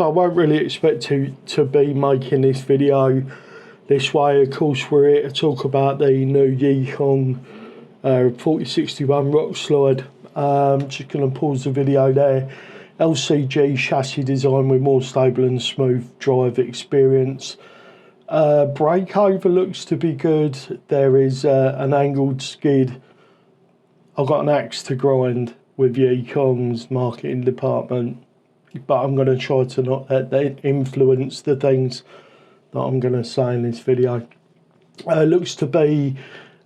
so I won't really expect to be making this video this way. Of course, we're here to talk about the new Yikong YK4061 Rockslide. Just going to pause the video there. LCG chassis design with more stable and smooth drive experience. Breakover looks to be good. There is an angled skid. I've got an axe to grind with Yikong's marketing department, but I'm going to try to not let that influence the things that I'm going to say in this video. Looks to be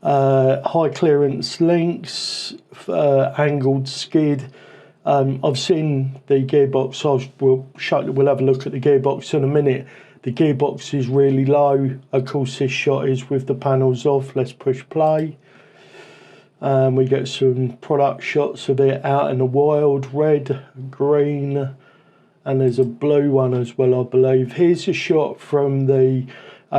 high clearance links, angled skid. I've seen the gearbox. We'll have a look at the gearbox in a minute. The gearbox is really low. Of course, this shot is with the panels off. Let's push play. We get some product shots of it out in the wild, red, green, and there's a blue one as well, I believe. Here's a shot from the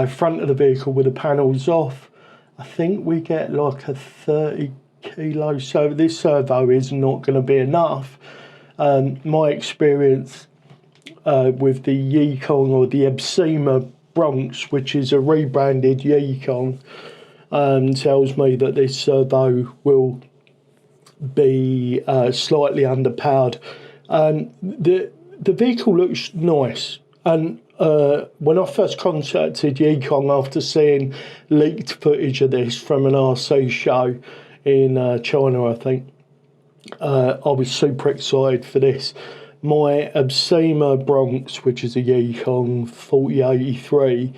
front of the vehicle with the panels off. I think we get like a 30 kilo, so this servo is not going to be enough. My experience with the Yikong, or the Epsima Bronx, which is a rebranded Yikong, tells me that this servo will be slightly underpowered. The vehicle looks nice, and when I first contacted Yikong after seeing leaked footage of this from an RC show in China, I think, I was super excited for this. My Epsima Bronx, which is a Yikong 4083,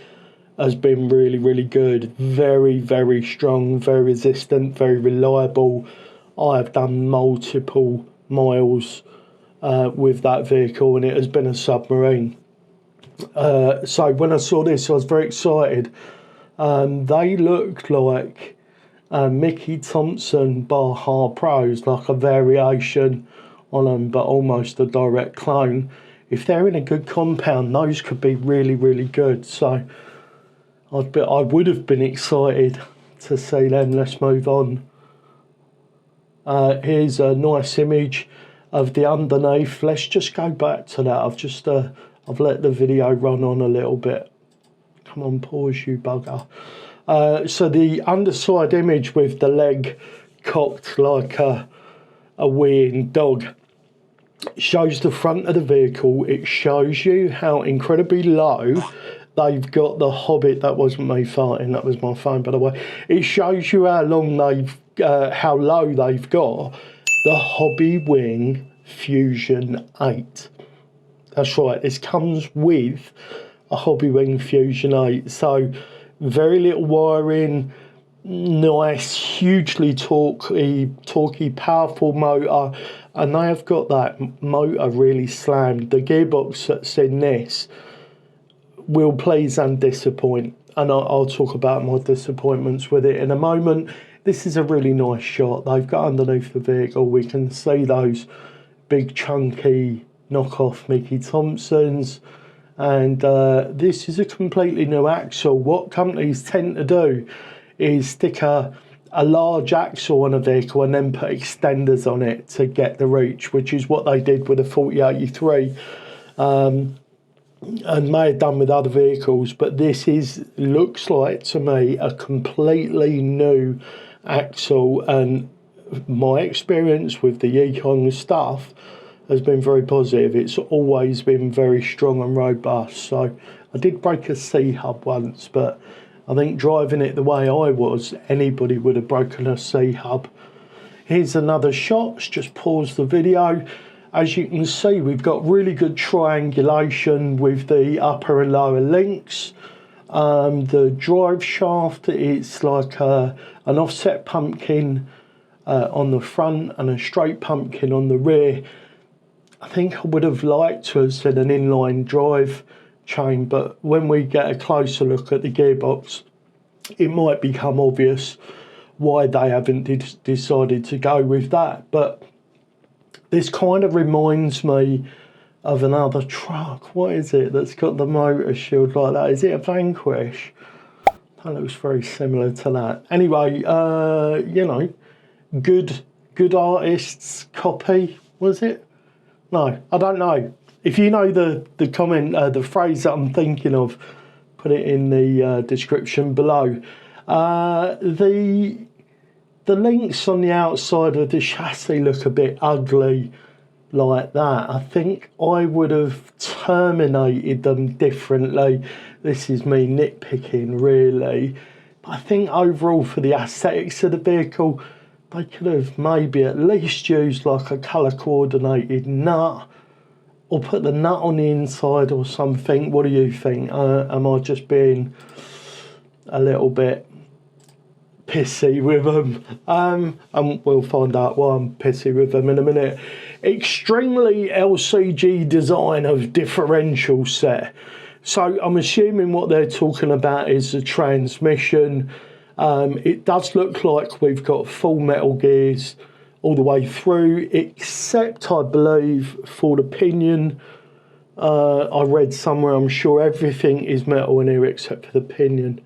has been really, really good. Very, very strong, very resistant, very reliable. I have done multiple miles with that vehicle, and it has been a submarine. So when I saw this, I was very excited. They look like Mickey Thompson Baja Pros, like a variation on them, but almost a direct clone. If they're in a good compound, those could be really, really good. So I would have been excited to see them. Let's move on. Here's a nice image of the underneath. Let's just go back to that. I've let the video run on a little bit. Come on, pause, you bugger. So the underside image with the leg cocked like a weird dog shows the front of the vehicle. It shows you how incredibly low they've got the Hobbit. That wasn't me farting, that was my phone, by the way. It shows you how low they've got the Hobby Wing Fusion 8. That's right, this comes with a Hobby Wing Fusion 8. So very little wiring, nice, hugely torquey, powerful motor, and they have got that motor really slammed. The gearbox that's in this will please and disappoint, and I'll talk about my disappointments with it in a moment. This is a really nice shot. They've got underneath the vehicle, we can see those big chunky knockoff Mickey Thompsons, and this is a completely new axle. What companies tend to do is stick a large axle on a vehicle and then put extenders on it to get the reach, which is what they did with the 4083. And may have done with other vehicles, but this looks like to me a completely new axle, and my experience with the Yikong stuff has been very positive. It's always been very strong and robust. So I did break a C-hub once, but I think driving it the way I was, anybody would have broken a C-hub. Here's another shot. Let's just pause the video. As you can see, we've got really good triangulation with the upper and lower links. The drive shaft, it's like an offset pumpkin on the front and a straight pumpkin on the rear. I think I would have liked to have seen an inline drive chain, but when we get a closer look at the gearbox, it might become obvious why they haven't decided to go with that. But this kind of reminds me of another truck. What is it that's got the motor shield like that? Is it a Vanquish? That looks very similar to that. Anyway, you know, good artist's copy, was it? No, I don't know. If you know the comment, the phrase that I'm thinking of, put it in the description below. The links on the outside of the chassis look a bit ugly like that. I think I would have terminated them differently. This is me nitpicking really. But I think overall for the aesthetics of the vehicle, they could have maybe at least used like a colour coordinated nut, or put the nut on the inside or something. What do you think? Am I just being a little bit pissy with them? And we'll find out why I'm pissy with them in a minute. Extremely LCG design of differential set. So I'm assuming what they're talking about is the transmission. It does look like we've got full metal gears all the way through, except I believe for the pinion. I read somewhere, I'm sure everything is metal in here except for the pinion.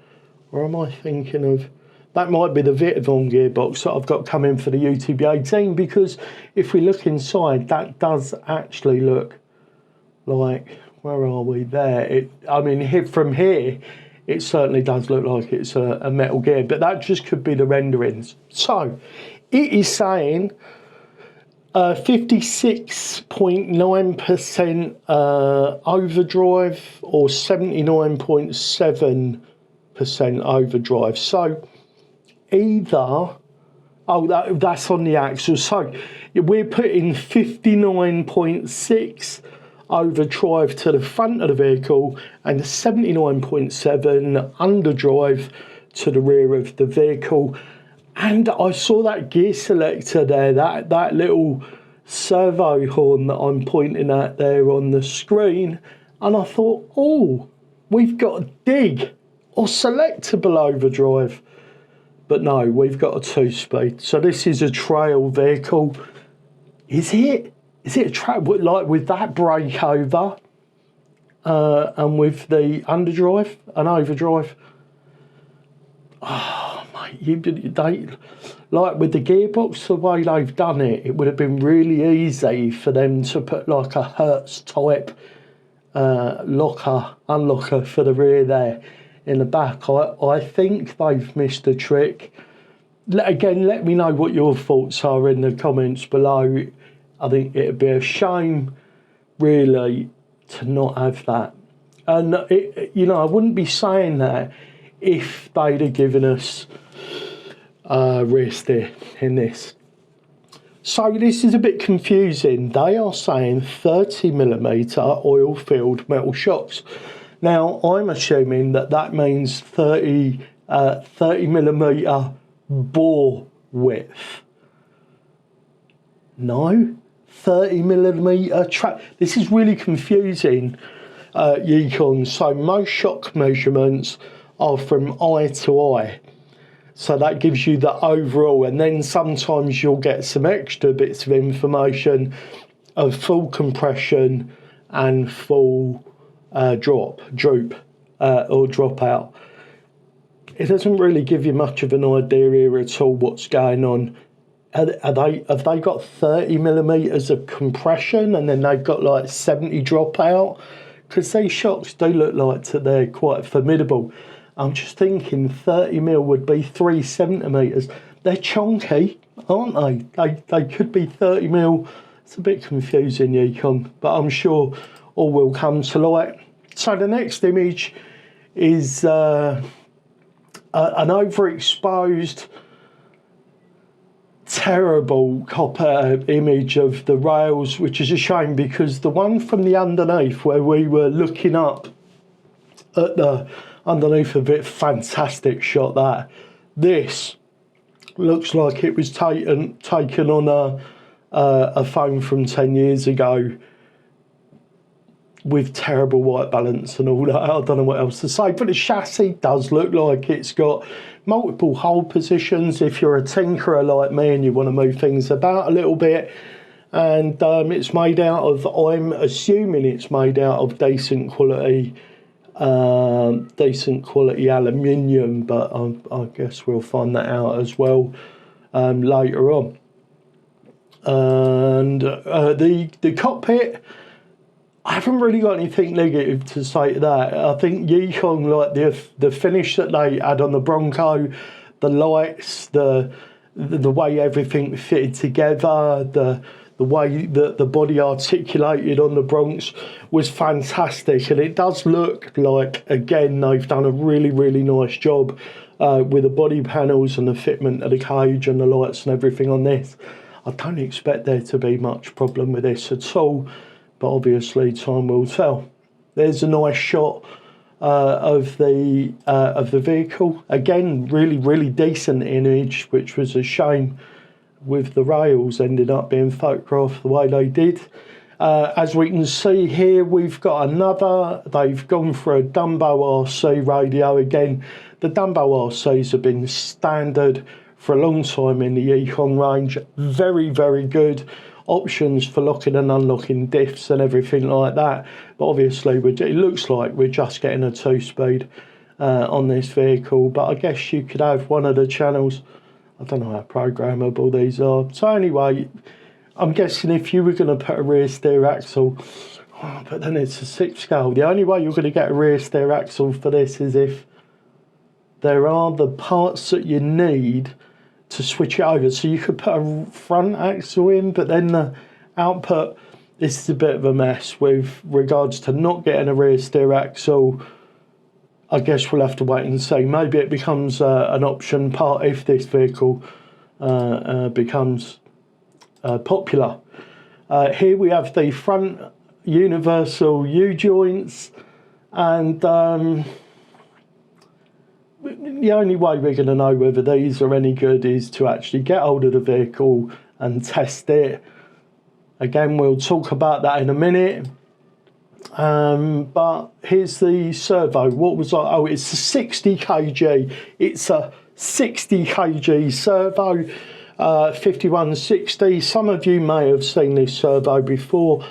Or am I thinking of... That might be the Vitavon gearbox that I've got coming for the UTB18, because if we look inside, that does actually look like... Where are we? There. I mean, from here, it certainly does look like it's a metal gear, but that just could be the renderings. So, it is saying 56.9% overdrive or 79.7% overdrive. So, either... Oh, that's on the axle. So, we're putting 59.6 overdrive to the front of the vehicle and 79.7 underdrive to the rear of the vehicle. And I saw that gear selector there, that little servo horn that I'm pointing at there on the screen, and I thought, oh, we've got a dig or selectable overdrive. But no, we've got a 2-speed. So this is a trail vehicle. Is it? Is it a track like with that breakover and with the underdrive and overdrive? Oh, mate, they, like with the gearbox, the way they've done it, it would have been really easy for them to put like a Hertz type unlocker for the rear there in the back. I think they've missed a trick. Again, let me know what your thoughts are in the comments below. I think it'd be a shame, really, to not have that. And, you know, I wouldn't be saying that if they'd have given us rear steer in this. So this is a bit confusing. They are saying 30mm oil-filled metal shocks. Now, I'm assuming that means 30mm bore width. No? 30mm track. This is really confusing, Yikong. So most shock measurements are from eye to eye. So that gives you the overall, and then sometimes you'll get some extra bits of information of full compression and full droop or drop out. It doesn't really give you much of an idea here at all what's going on. Have they got 30mm of compression and then they've got like 70 dropout? Because these shocks do look like they're quite formidable. I'm just thinking 30mm would be 3 centimetres. They're chunky, aren't they? They could be 30mm. It's a bit confusing, Yikong, but I'm sure all will come to light. So the next image is an overexposed, terrible copper image of the rails, which is a shame because the one from the underneath where we were looking up at the underneath of it, fantastic shot that. This looks like it was taken on a phone from 10 years ago with terrible white balance and all that. I don't know what else to say, but the chassis does look like it's got multiple hold positions if you're a tinkerer like me and you want to move things about a little bit. And it's made out of, I'm assuming it's made out of decent quality aluminium, but I guess we'll find that out as well later on. And the cockpit, I haven't really got anything negative to say to that. I think Yikong, like the finish that they had on the Bronco, the lights, the way everything fitted together, the way that the body articulated on the Bronx was fantastic. And it does look like, again, they've done a really, really nice job with the body panels and the fitment of the cage and the lights and everything on this. I don't expect there to be much problem with this at all, but obviously time will tell. There's a nice shot of the vehicle. Again, really, really decent image, which was a shame with the rails ended up being photographed the way they did. As we can see here, we've got another, they've gone for a Dumbo RC radio again. The Dumbo RCs have been standard for a long time in the Yikong range. Very, very good options for locking and unlocking diffs and everything like that. But obviously, it looks like we're just getting a 2-speed on this vehicle. But I guess you could have one of the channels. I don't know how programmable these are. So anyway, I'm guessing if you were going to put a rear steer axle, but then it's a 6 scale. The only way you're going to get a rear steer axle for this is if there are the parts that you need to switch it over. So you could put a front axle in, but then the output, this is a bit of a mess with regards to not getting a rear steer axle. I guess we'll have to wait and see. Maybe it becomes an option part if this vehicle becomes popular. Here we have the front universal U-joints, and the only way we're going to know whether these are any good is to actually get hold of the vehicle and test it. Again, we'll talk about that in a minute. But here's the servo. What was I? Oh, it's a 60 kg. It's a 60 kg servo, 5160. Some of you may have seen this servo before.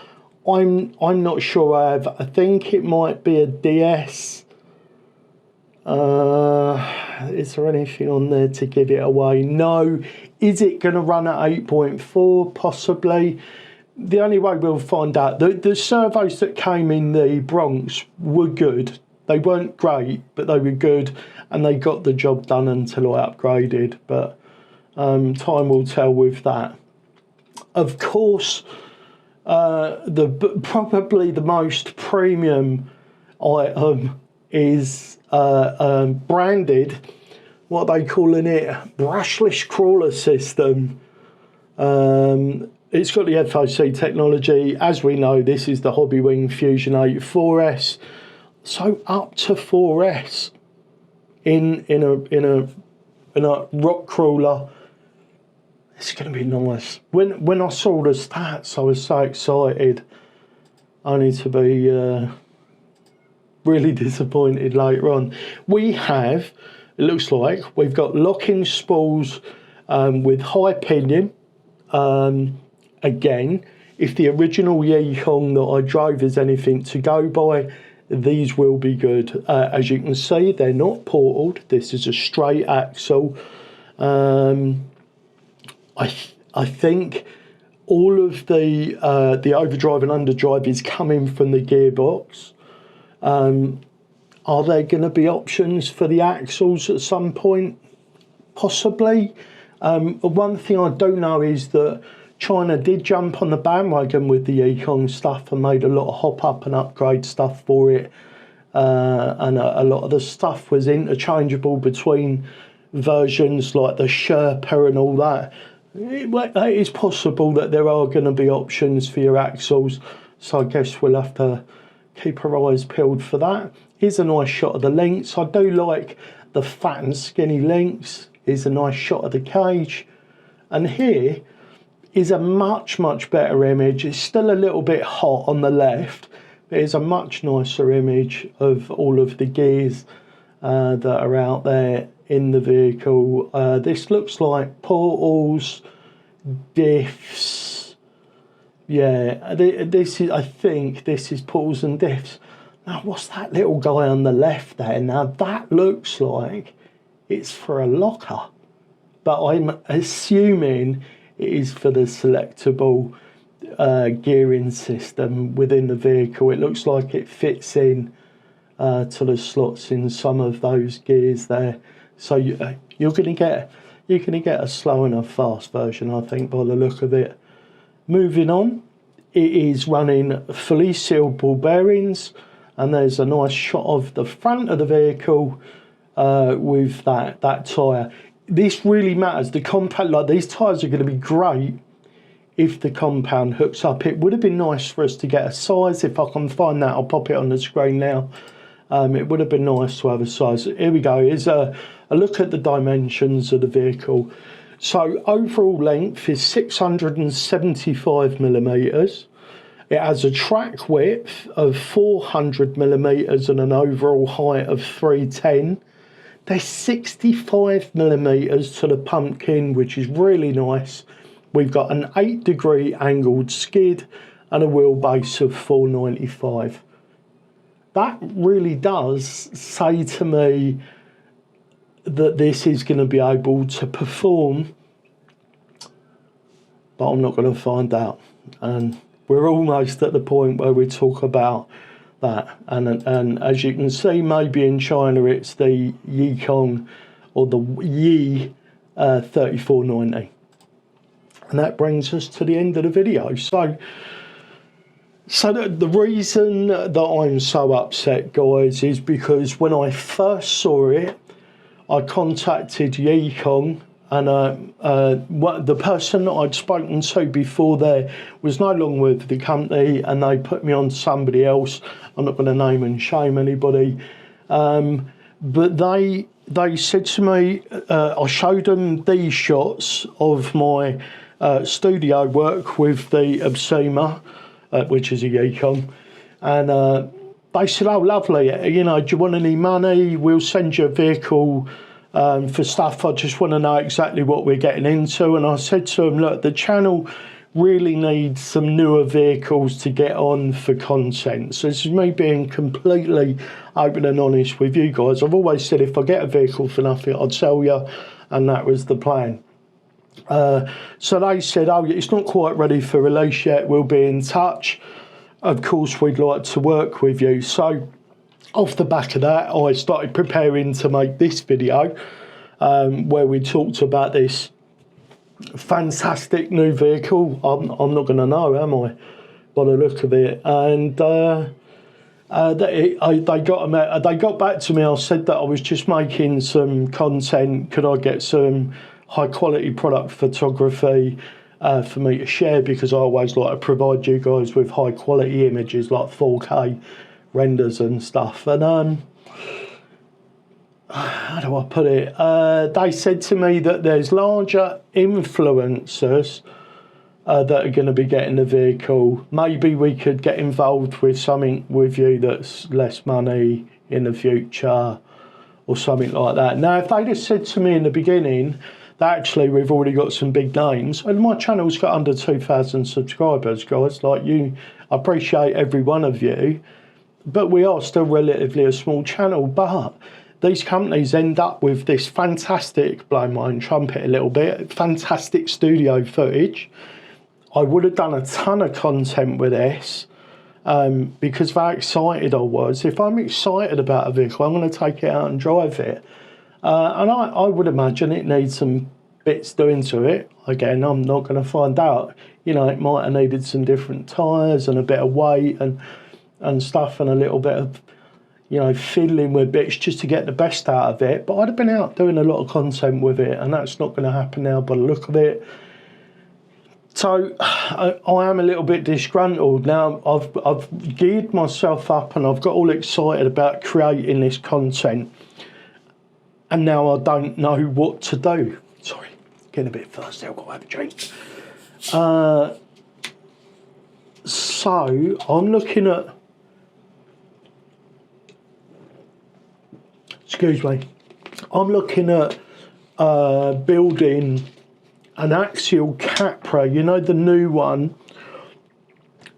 I'm not sure I have. I think it might be a DS. Is there anything on there to give it away? No. Is it going to run at 8.4? Possibly. The only way we'll find out, the servos that came in the Bronx were good. They weren't great, but they were good, and they got the job done until I upgraded. But time will tell with that. Of course, probably the most premium item is branded, what are they calling it? Brushless crawler system. It's got the FOC technology. As we know, this is the Hobbywing Fusion 8 4S. So up to 4S in a rock crawler. It's going to be nice. When I saw the stats, I was so excited, only to be really disappointed later on. We have, it looks like, we've got locking spools with high pinion. Again, if the original Yikong that I drove is anything to go by, these will be good. As you can see, they're not portaled. This is a straight axle. I think all of the overdrive and underdrive is coming from the gearbox. Are there going to be options for the axles at some point? Possibly. One thing I do know is that China did jump on the bandwagon with the Yikong stuff and made a lot of hop up and upgrade stuff for it. And a lot of the stuff was interchangeable between versions, like the Sherpa and all that. It is possible that there are going to be options for your axles, so I guess we'll have to keep our eyes peeled for that. Here's a nice shot of the links. I do like the fat and skinny links. Here's a nice shot of the cage. And here is a much, much better image. It's still a little bit hot on the left, but it's a much nicer image of all of the gears that are out there in the vehicle. This looks like portals, diffs. Yeah, this is, I think this is portals and diffs. Now, what's that little guy on the left there? Now, that looks like it's for a locker, but I'm assuming it is for the selectable gearing system within the vehicle. It looks like it fits in to the slots in some of those gears there. So you're going to get a slow and a fast version, I think, by the look of it. Moving on, it is running fully sealed ball bearings, and there's a nice shot of the front of the vehicle with that tyre. This really matters. The compound, like these tyres are going to be great if the compound hooks up. It would have been nice for us to get a size. If I can find that, I'll pop it on the screen now. It would have been nice to have a size. Here we go. Here's a look at the dimensions of the vehicle. So overall length is 675 millimetres. It has a track width of 400 millimetres and an overall height of 310. There's 65 millimetres to the pumpkin, which is really nice. We've got an 8-degree angled skid and a wheelbase of 495. That really does say to me that this is going to be able to perform, but I'm not going to find out. And we're almost at the point where we talk about that. And as you can see, maybe in China it's the Yikong or the Yi 3490. And that brings us to the end of the video. So the reason that I'm so upset, guys, is because when I first saw it, I contacted Yikong, and the person that I'd spoken to before there was no longer with the company, and they put me on to somebody else. I'm not going to name and shame anybody, but they said to me, I showed them these shots of my studio work with the Obsema, which is a Yikong, and they said, oh lovely, you know, do you want any money? We'll send you a vehicle for stuff. I just want to know exactly what we're getting into. And I said to them, look, the channel really needs some newer vehicles to get on for content. So this is me being completely open and honest with you guys. I've always said if I get a vehicle for nothing, I'd sell you, and that was the plan. So they said, oh, it's not quite ready for release yet, we'll be in touch. Of course, we'd like to work with you. So off the back of that, I started preparing to make this video where we talked about this fantastic new vehicle. I'm not going to know, am I, by the look of it? And they got back to me. I said that I was just making some content. Could I get some high quality product photography for me to share, because I always like to provide you guys with high quality images like 4K renders and stuff. And how do I put it? They said to me that there's larger influencers that are going to be getting the vehicle. Maybe we could get involved with something with you that's less money in the future or something like that. Now, if they'd have said to me in the beginning that actually we've already got some big names, and my channel's got under 2,000 subscribers, guys, like you, I appreciate every one of you, but we are still relatively a small channel. But these companies end up with this fantastic, blowing my own trumpet a little bit, fantastic studio footage. I would have done a ton of content with this because of how excited I was. If I'm excited about a vehicle, I'm going to take it out and drive it. And I would imagine it needs some bits doing to it. Again, I'm not going to find out. You know, it might have needed some different tyres and a bit of weight and stuff, and a little bit of, you know, fiddling with bits just to get the best out of it. But I'd have been out doing a lot of content with it, and that's not going to happen now by the look of it. So I am a little bit disgruntled now. I've geared myself up and I've got all excited about creating this content, and now I don't know what to do. Sorry, getting a bit thirsty, I've got to have a drink. So I'm looking at, excuse me, I'm looking at building an axial Capra, you know, the new one,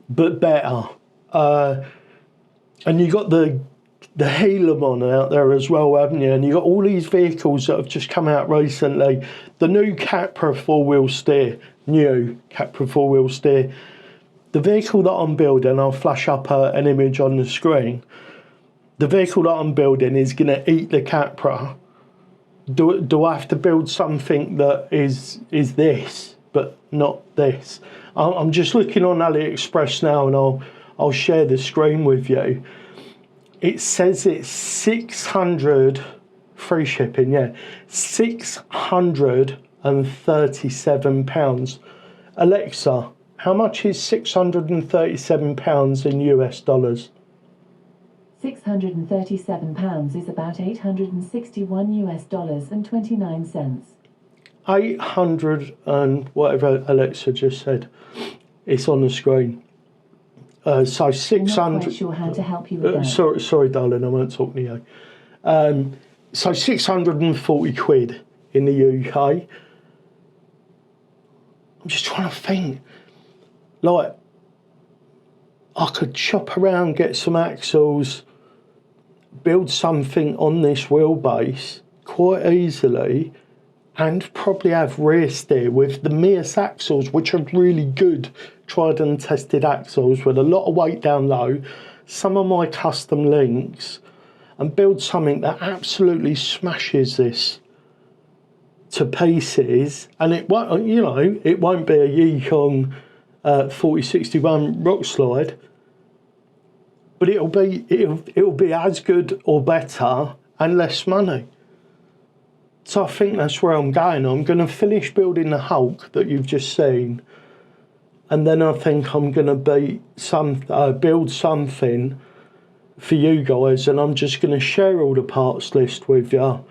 but better. And you got the Helamon out there as well, haven't you? And you got all these vehicles that have just come out recently. The new Capra four-wheel steer, new Capra four-wheel steer, The vehicle that I'm building, I'll flash up an image on the screen. The vehicle that I'm building is going to eat the Capra. Do I have to build something that is this, but not this? I'm just looking on AliExpress now, and I'll share the screen with you. It says it's 600, free shipping, yeah, £637. Alexa, how much is £637 in US dollars? £637 is about 861 US dollars and 29 cents. 800 and whatever Alexa just said. It's on the screen. So 600. I'm not quite sure how to help you with that. Sorry, darling, I won't talk to you. So 640 quid in the UK. I'm just trying to think. Like, I could shop around, get some axles, build something on this wheelbase quite easily, and probably have rear steer with the Mears axles, which are really good, tried and tested axles with a lot of weight down low, some of my custom links, and build something that absolutely smashes this to pieces. And it won't, you know, it won't be a Yikong 4061 Rockslide, but it'll be as good or better and less money. So I think that's where I'm going. I'm going to finish building the Hulk that you've just seen, and then I think I'm going to build something for you guys, and I'm just going to share all the parts list with you,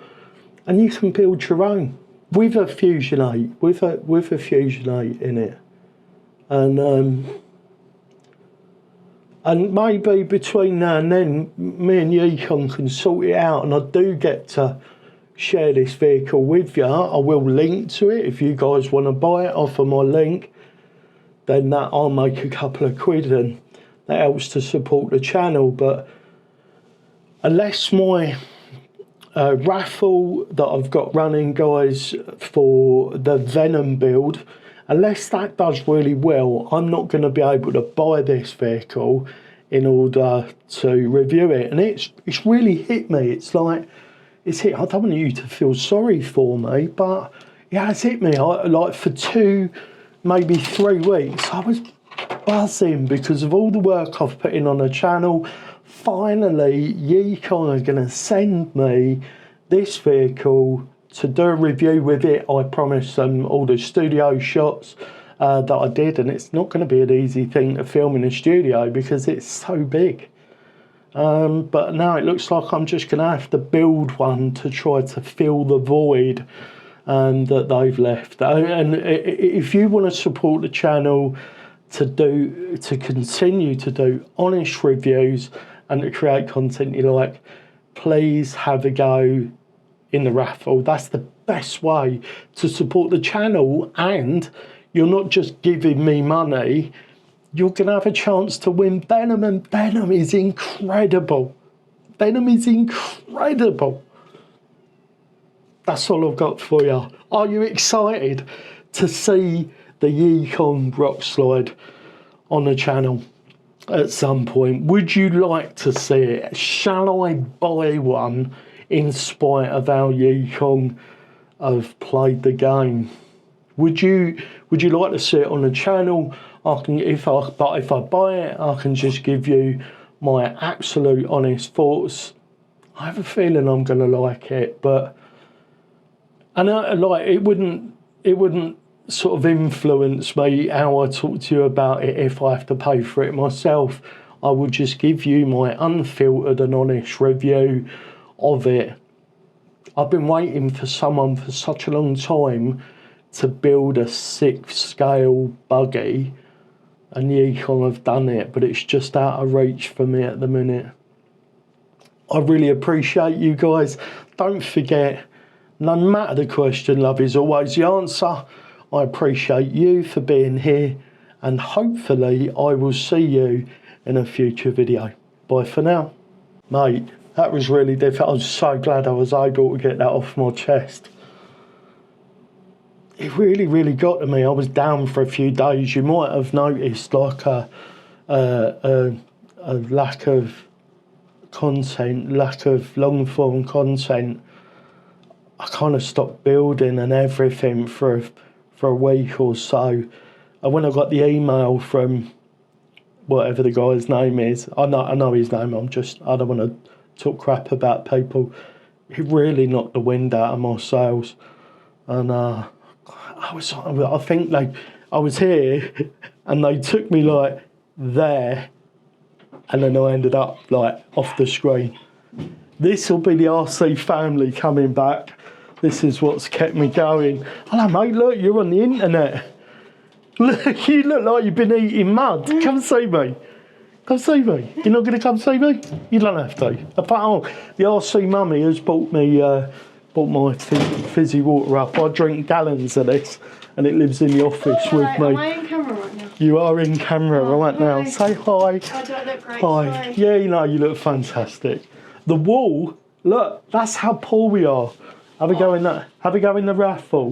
and you can build your own with a Fusion 8, with a Fusion 8 in it, and maybe between now and then, me and Yikong can sort it out, and I do get to share this vehicle with you. I will link to it if you guys want to buy it off of my link. Then that I'll make a couple of quid, and that helps to support the channel. But unless my raffle that I've got running, guys, for the Venom build, unless that does really well, I'm not going to be able to buy this vehicle in order to review it. And it's really hit me. It's like, I don't want you to feel sorry for me, but it has hit me. Like for 2, maybe 3 weeks, I was buzzing because of all the work I've put in on the channel. Finally, Yikong are going to send me this vehicle to do a review with it. I promised them all the studio shots that I did, and it's not going to be an easy thing to film in a studio because it's so big. But now it looks like I'm just going to have to build one to try to fill the void that they've left. And if you want to support the channel to continue to do honest reviews and to create content you like, please have a go in the raffle. That's the best way to support the channel, and you're not just giving me money, you're going to have a chance to win Venom, and Venom is incredible. Venom is incredible. That's all I've got for you. Are you excited to see the Yikong Rockslide on the channel at some point? Would you like to see it? Shall I buy one in spite of how Yikong have played the game? Would you like to see it on the channel? If I buy it, I can just give you my absolute honest thoughts. I have a feeling I'm going to like it, but it wouldn't sort of influence me how I talk to you about it if I have to pay for it myself. I would just give you my unfiltered and honest review of it. I've been waiting for someone for such a long time to build a 6-scale buggy, and Yikong have done it, but it's just out of reach for me at the minute. I really appreciate you guys. Don't forget, no matter the question, love is always the answer. I appreciate you for being here, and hopefully I will see you in a future video. Bye for now. Mate, that was really difficult. I'm so glad I was able to get that off my chest. it really, really got to me. I was down for a few days. You might have noticed like a lack of content, lack of long form content. I kind of stopped building and everything for a week or so. And when I got the email from whatever the guy's name is, I know his name. I don't want to talk crap about people. It really knocked the wind out of my sails, and I was here, and they took me like there, and then I ended up like off the screen. This will be the RC family coming back. This is what's kept me going. Hello, mate. Look, you're on the internet. Look, you look like you've been eating mud. Come see me. Come see me. You're not going to come see me? You don't have to. Apart from the RC mummy has bought my fizzy water up. I drink gallons of this, and it lives in the office with me. Am I in camera right now? You are in camera right now. Say hi. Oh, do I look great? Hi. Sorry. Yeah, you know, you look fantastic. The wall, look, that's how poor we are. Have a go in the raffle.